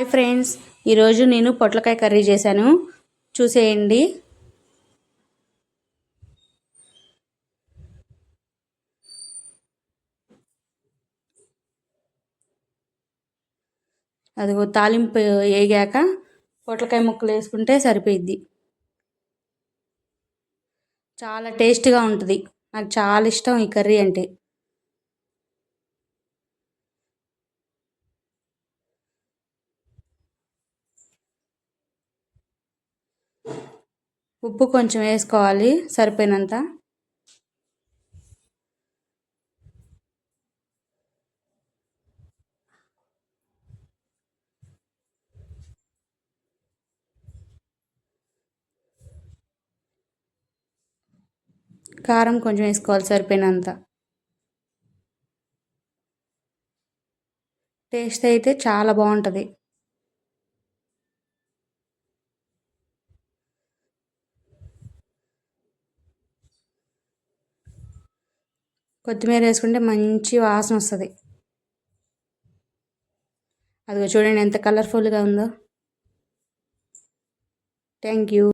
Hi friends, ఈరోజు నేను పొట్లకాయ కర్రీ చేశాను. చూసేయండి. అదిగో తాలింపు వేగాక పొట్లకాయ ముక్కలు వేసుకుంటే సరిపోయిద్ది. చాలా టేస్ట్గా ఉంటుంది. నాకు చాలా ఇష్టం ఈ కర్రీ అంటే. ఉప్పు కొంచెం వేసుకోవాలి, సరిపోయినంత. కారం కొంచెం వేసుకోవాలి, సరిపోయినంత. టేస్ట్ అయితే చాలా బాగుంటుంది. కొత్తిమీర వేసుకుంటే మంచి వాసన వస్తుంది. అదిగో చూడండి ఎంత కలర్ఫుల్గా ఉందో. Thank you.